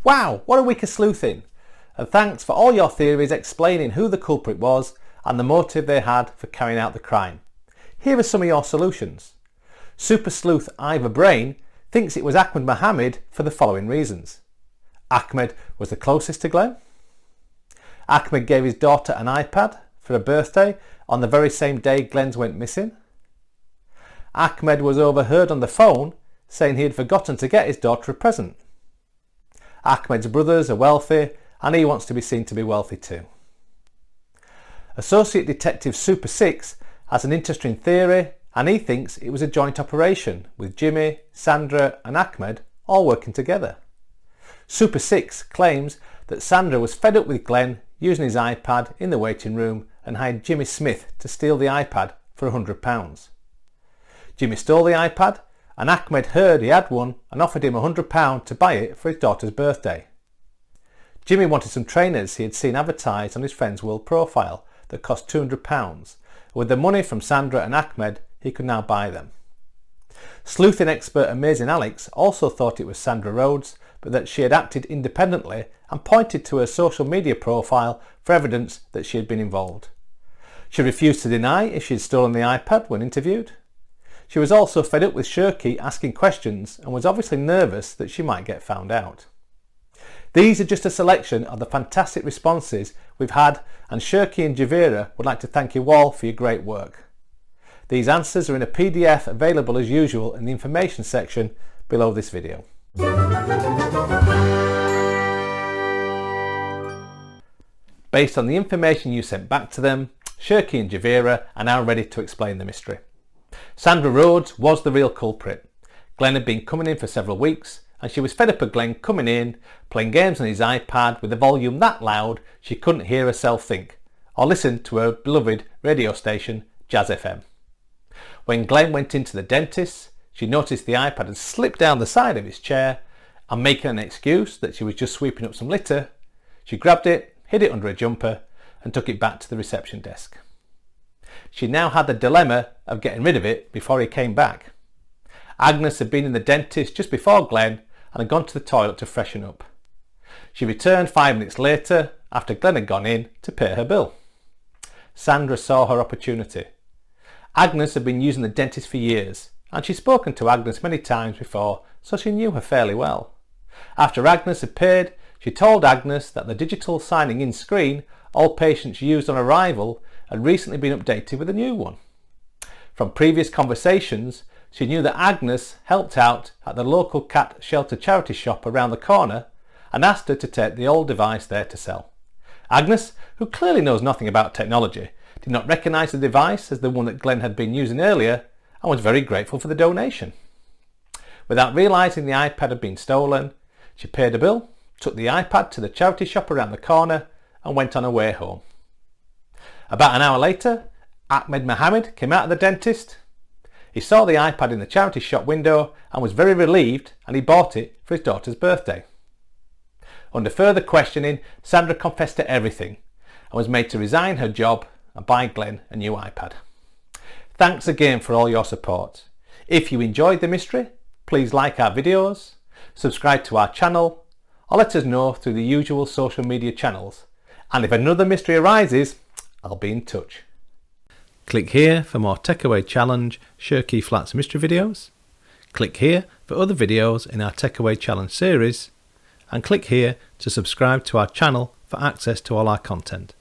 Wow, what a week of sleuthing! And thanks for all your theories explaining who the culprit was and the motive they had for carrying out the crime. Here are some of your solutions. Super sleuth Ivor Brain thinks it was Ahmed Mohammed for the following reasons. Ahmed was the closest to Glenn. Ahmed gave his daughter an iPad for her birthday on the very same day Glenn's went missing. Ahmed was overheard on the phone saying he had forgotten to get his daughter a present. Ahmed's brothers are wealthy and he wants to be seen to be wealthy too. Associate Detective Super 6 has an interesting theory and he thinks it was a joint operation with Jimmy, Sandra and Ahmed all working together. Super 6 claims that Sandra was fed up with Glenn using his iPad in the waiting room and hired Jimmy Smith to steal the iPad for £100. Jimmy stole the iPad and Ahmed heard he had one and offered him £100 to buy it for his daughter's birthday. Jimmy wanted some trainers he had seen advertised on his friend's world profile that cost £200. With the money from Sandra and Ahmed, he could now buy them. Sleuthing expert Amazing Alex also thought it was Sandra Rhodes, but that she had acted independently and pointed to her social media profile for evidence that she had been involved. She refused to deny if she had stolen the iPad when interviewed. She was also fed up with Sherkey asking questions and was obviously nervous that she might get found out. These are just a selection of the fantastic responses we've had, and Sherkey and Javira would like to thank you all for your great work. These answers are in a PDF available as usual in the information section below this video. Based on the information you sent back to them, Sherkey and Javira are now ready to explain the mystery. Sandra Rhodes was the real culprit. Glenn had been coming in for several weeks and she was fed up of Glenn coming in, playing games on his iPad with the volume that loud she couldn't hear herself think, or listen to her beloved radio station, Jazz FM. When Glenn went into the dentist, she noticed the iPad had slipped down the side of his chair, and making an excuse that she was just sweeping up some litter, she grabbed it, hid it under a jumper, and took it back to the reception desk. She now had the dilemma of getting rid of it before he came back. Agnes had been in the dentist just before Glenn and had gone to the toilet to freshen up. She returned 5 minutes later after Glenn had gone in to pay her bill. Sandra saw her opportunity. Agnes had been using the dentist for years and she'd spoken to Agnes many times before, so she knew her fairly well. After Agnes had paid, she told Agnes that the digital signing in screen all patients used on arrival had recently been updated with a new one. From previous conversations, she knew that Agnes helped out at the local cat shelter charity shop around the corner and asked her to take the old device there to sell. Agnes, who clearly knows nothing about technology, did not recognise the device as the one that Glenn had been using earlier and was very grateful for the donation. Without realising the iPad had been stolen, she paid a bill, took the iPad to the charity shop around the corner and went on her way home. About an hour later, Ahmed Mohammed came out of the dentist. He saw the iPad in the charity shop window and was very relieved, and he bought it for his daughter's birthday. Under further questioning, Sandra confessed to everything and was made to resign her job and buy Glenn a new iPad. Thanks again for all your support. If you enjoyed the mystery, please like our videos, subscribe to our channel, or let us know through the usual social media channels. And if another mystery arises, I'll be in touch. Click here for more Techaway Challenge Sherkey Flatts mystery videos. Click here for other videos in our Techaway Challenge series. And click here to subscribe to our channel for access to all our content.